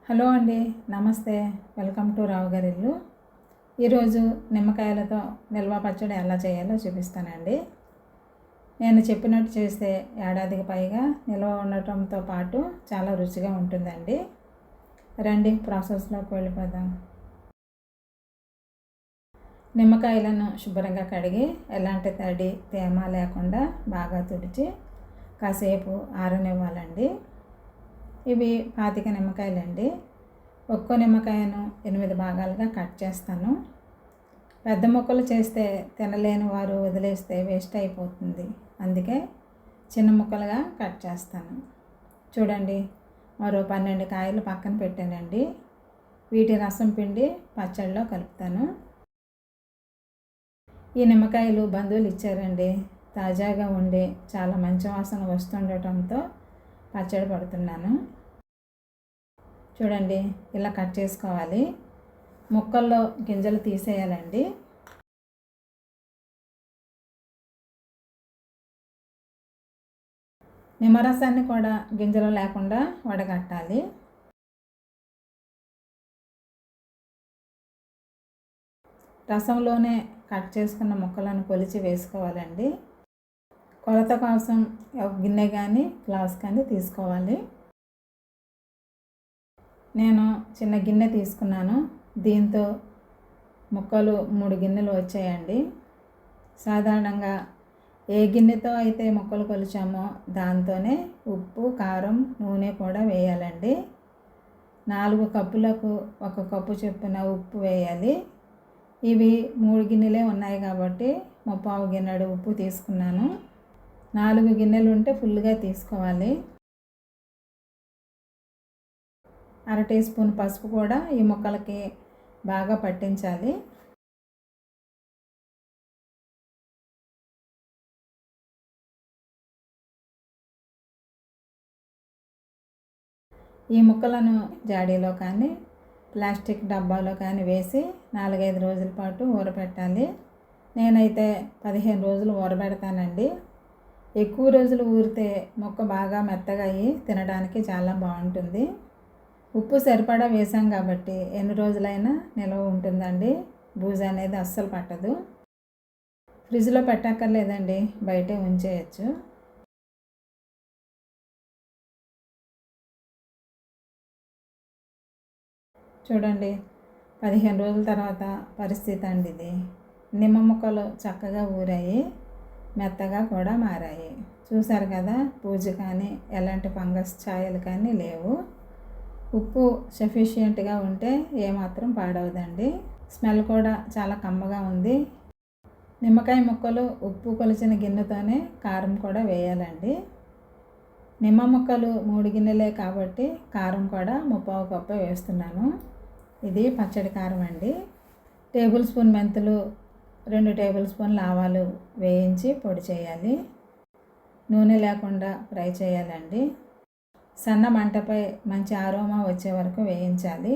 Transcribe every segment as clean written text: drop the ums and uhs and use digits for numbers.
Hello అండి, నమస్తే. Welcome to రావు గారి ఇల్లు. ఈరోజు నిమ్మకాయలతో నిల్వ పచ్చడి ఎలా చేయాలో చూపిస్తానండి. నేను చెప్పినట్టు చేస్తే ఏడాదికి పైగా నిల్వ ఉండటంతో పాటు చాలా రుచిగా ఉంటుందండి. రండి ప్రాసెస్లోకి వెళ్ళిపోదాం. నిమ్మకాయలను శుభ్రంగా కడిగి ఎలాంటి తడి తేమ లేకుండా బాగా తుడిచి కాసేపు ఆరనివ్వాలండి. ఇవి 25 నిమ్మకాయలండి. ఒక్కో నిమ్మకాయను 8 భాగాలుగా కట్ చేస్తాను. పెద్ద ముక్కలు చేస్తే తినలేని వారు వదిలేస్తే వేస్ట్ అయిపోతుంది. అందుకే చిన్న ముక్కలుగా కట్ చేస్తాను. చూడండి, మరో 12 కాయలు పక్కన పెట్టానండి. వీటి రసం పిండి పచ్చడిలో కలుపుతాను. ఈ నిమ్మకాయలు బంధువులు ఇచ్చారండి. తాజాగా ఉండి చాలా మంచి వాసన వస్తుండటంతో పచ్చడి పడుతున్నాను. చూడండి, ఇలా కట్ చేసుకోవాలి. ముక్కల్లో గింజలు తీసేయాలండి. నిమ్మరసాన్ని కూడా గింజలు లేకుండా వడగట్టాలి. రసంలోనే కట్ చేసుకున్న ముక్కలను కొలిచి వేసుకోవాలండి. కొలత కోసం ఒక గిన్నె కానీ గ్లాస్ కానీ తీసుకోవాలి. నేను చిన్న గిన్నె తీసుకున్నాను. దీంతో ముక్కలు 3 గిన్నెలు వచ్చాయండి. సాధారణంగా ఏ గిన్నెతో అయితే ముక్కలు కొలిచామో దాంతోనే ఉప్పు, కారం, నూనె కూడా వేయాలండి. 4 కప్పులకు 1 కప్పు చొప్పున ఉప్పు వేయాలి. ఇవి 3 గిన్నెలే ఉన్నాయి కాబట్టి 3/4 గిన్నెడు ఉప్పు తీసుకున్నాను. 4 గిన్నెలు ఉంటే ఫుల్గా తీసుకోవాలి. 1/2 టీ స్పూన్ పసుపు కూడా ఈ ముక్కలకి బాగా పట్టించాలి. ఈ ముక్కలను జాడీలో కానీ ప్లాస్టిక్ డబ్బాలో కానీ వేసి 4-5 రోజుల పాటు ఊరపెట్టాలి. నేనైతే 15 రోజులు ఊరబెడతానండి. ఎక్కువ రోజులు ఊరితే ముక్క బాగా మెత్తగా అయ్యి తినడానికి చాలా బాగుంటుంది. ఉప్పు సరిపడా వేసాం కాబట్టి ఎన్ని రోజులైనా నిల్వ ఉంటుందండి. బూజు అనేది అస్సలు పట్టదు. ఫ్రిడ్జ్లో పెట్టక్కర్లేదండి, బయటే ఉంచేయచ్చు. చూడండి, 15 రోజుల తర్వాత పరిస్థితి అండి ఇది. నిమ్మ ముక్కలు చక్కగా ఊరాయి, మెత్తగా కూడా మారాయి. చూసారు కదా, బూజు కానీ ఎలాంటి ఫంగస్ ఛాయలు కానీ లేవు. ఉప్పు సఫిషియెంట్గా ఉంటే ఏమాత్రం పాడవదండి. స్మెల్ కూడా చాలా కమ్మగా ఉంది. నిమ్మకాయ ముక్కలు ఉప్పు కొలిచిన గిన్నెతోనే కారం కూడా వేయాలండి. నిమ్మ ముక్కలు 3 గిన్నెలే కాబట్టి కారం కూడా 3/4 కప్పు వేస్తున్నాను. ఇది పచ్చడి కారం అండి. టేబుల్ స్పూన్ మెంతులు, 2 టేబుల్ స్పూన్ల ఆవాలు వేయించి పొడి చేయాలి. నూనె లేకుండా ఫ్రై చేయాలండి. సన్న మంటపై మంచి ఆరోమా వచ్చే వరకు వేయించాలి.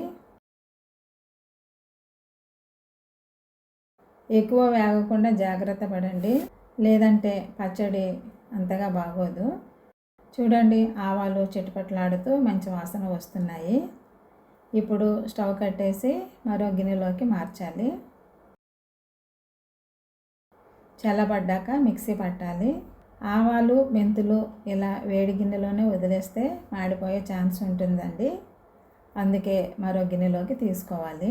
ఎక్కువ వేగకుండా జాగ్రత్త పడండి, లేదంటే పచ్చడి అంతగా బాగోదు. చూడండి, ఆవాలు చిటపట్లాడుతూ మంచి వాసన వస్తున్నాయి. ఇప్పుడు స్టవ్ కట్టేసి మరో గిన్నెలోకి మార్చాలి. చల్లబడ్డాక మిక్సీ పట్టాలి. ఆవాలు, మెంతులు ఇలా వేడి గిన్నెలోనే వదిలేస్తే మాడిపోయే ఛాన్స్ ఉంటుందండి. అందుకే మరో గిన్నెలోకి తీసుకోవాలి.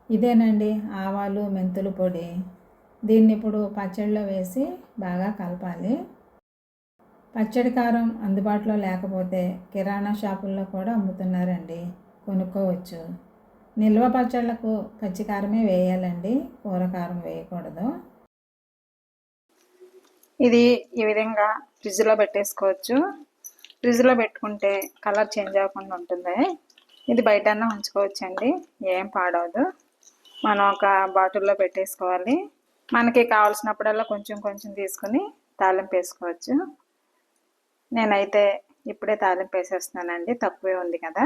ఇదేనండి ఆవాలు, మెంతులు పొడి. దీన్ని ఇప్పుడు పచ్చడిలో వేసి బాగా కలపాలి. పచ్చడి కారం అందుబాటులో లేకపోతే కిరాణా షాపుల్లో కూడా అమ్ముతున్నారండి, కొనుక్కోవచ్చు. నిల్వ పచ్చళ్ళకు పచ్చికారమే వేయాలండి, కూర కారం వేయకూడదు. ఇది ఈ విధంగా ఫ్రిడ్జ్లో పెట్టేసుకోవచ్చు. ఫ్రిడ్జ్లో పెట్టుకుంటే కలర్ చేంజ్ అవ్వకుండా ఉంటుంది. ఇది బయటన్నా ఉంచుకోవచ్చండి, ఏం పాడవదు. మనం ఒక బాటిల్లో పెట్టేసుకోవాలి. మనకి కావాల్సినప్పుడల్లా కొంచెం కొంచెం తీసుకుని తాలింపు వేసుకోవచ్చు. నేనైతే ఇప్పుడే తాలింపు వేసేస్తున్నానండి, తక్కువే ఉంది కదా.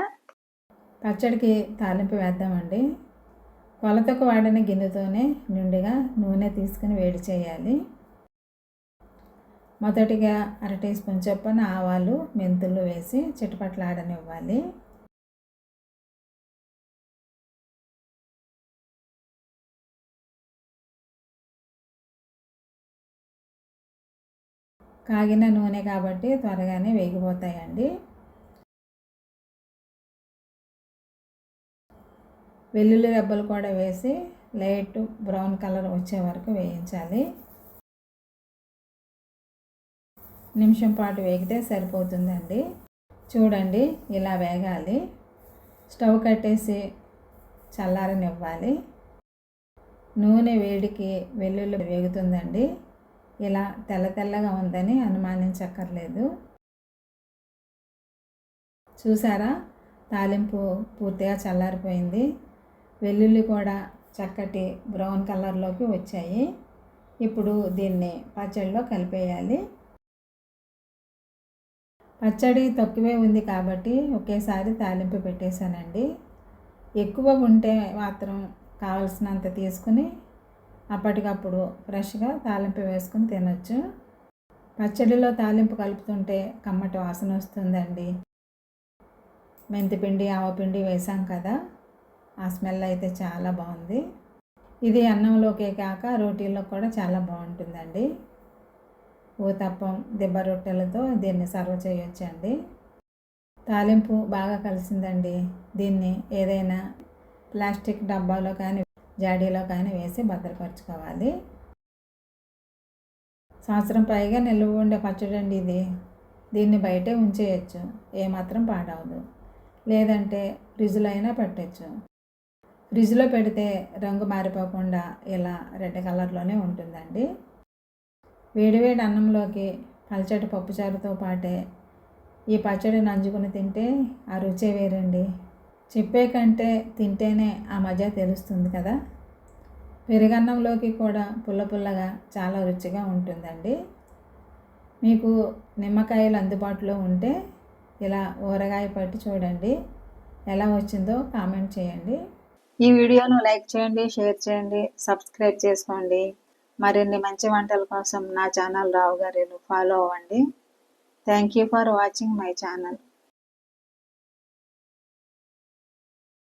పచ్చడికి తాలింపు వేద్దామండి. కొలతకు వాడిన గిన్నెతోనే నిండుగా నూనె తీసుకుని వేడి చేయాలి. మొదటిగా 1/2 టీ స్పూన్ చొప్పున ఆవాలు మెంతులు వేసి చిటపట్లాడనివ్వాలి. కాగిన నూనె కాబట్టి త్వరగానే వేగిపోతాయండి. వెల్లుల్లి రెబ్బలు కూడా వేసి లైట్ బ్రౌన్ కలర్ వచ్చే వరకు వేయించాలి. నిమిషం పాటు వేగితే సరిపోతుందండి. చూడండి, ఇలా వేగాలి. స్టవ్ కట్టేసి చల్లారనివ్వాలి. నూనె వేడికి వెల్లుల్లి వేగుతుందండి. ఇలా తెల్ల తెల్లగా ఉందని అనుమానించక్కర్లేదు. చూసారా, తాలింపు పూర్తిగా చల్లారిపోయింది. వెల్లుల్లి కూడా చక్కటి బ్రౌన్ కలర్లోకి వచ్చాయి. ఇప్పుడు దీన్ని పచ్చడిలో కలిపేయాలి. పచ్చడి తక్కువే ఉంది కాబట్టి ఒకేసారి తాలింపు పెట్టేశానండి. ఎక్కువ ఉంటే మాత్రం కావలసినంత తీసుకుని అప్పటికప్పుడు ఫ్రెష్గా తాలింపు వేసుకుని తినొచ్చు. పచ్చడిలో తాలింపు కలుపుతుంటే కమ్మటి వాసన వస్తుందండి. మెంతిపిండి ఆవపిండి వేసాం కదా, ఆ స్మెల్ అయితే చాలా బాగుంది. ఇది అన్నంలోకే కాక రోటీల్లో కూడా చాలా బాగుంటుందండి. ఊతప్పం దిబ్బ రొట్టెలతో దీన్ని సర్వ్ చేయొచ్చండి. తాలింపు బాగా కలిసిందండి. దీన్ని ఏదైనా ప్లాస్టిక్ డబ్బాలో కానీ జాడీలో కానీ వేసి భద్రపరచుకోవాలి. సంవత్సరం పైగా నిల్వ ఉండే పచ్చడి అండి ఇది. దీన్ని బయటే ఉంచేయచ్చు, ఏమాత్రం పాడవదు. లేదంటే ఫ్రిడ్జ్లో అయినా పెట్టచ్చు. ఫ్రిడ్జ్లో పెడితే రంగు మారిపోకుండా ఇలా రెడ్ కలర్లోనే ఉంటుందండి. వేడివేడి అన్నంలోకి పల్చటి పప్పుచారుతో పాటే ఈ పచ్చడి నంజుకుని తింటే ఆ రుచే వేరండి. చెప్పే కంటే తింటేనే ఆ మజా తెలుస్తుంది కదా. పెరుగన్నంలోకి కూడా పుల్ల పుల్లగా చాలా రుచిగా ఉంటుందండి. మీకు నిమ్మకాయలు అందుబాటులో ఉంటే ఇలా ఊరగాయ పట్టి చూడండి, ఎలా వచ్చిందో కామెంట్ చేయండి. ఈ వీడియోను లైక్ చేయండి, షేర్ చేయండి, సబ్స్క్రైబ్ చేసుకోండి. మరిన్ని మంచి వంటల కోసం నా ఛానల్ రావు గారిని ఫాలో అవ్వండి. Thank you for watching my channel.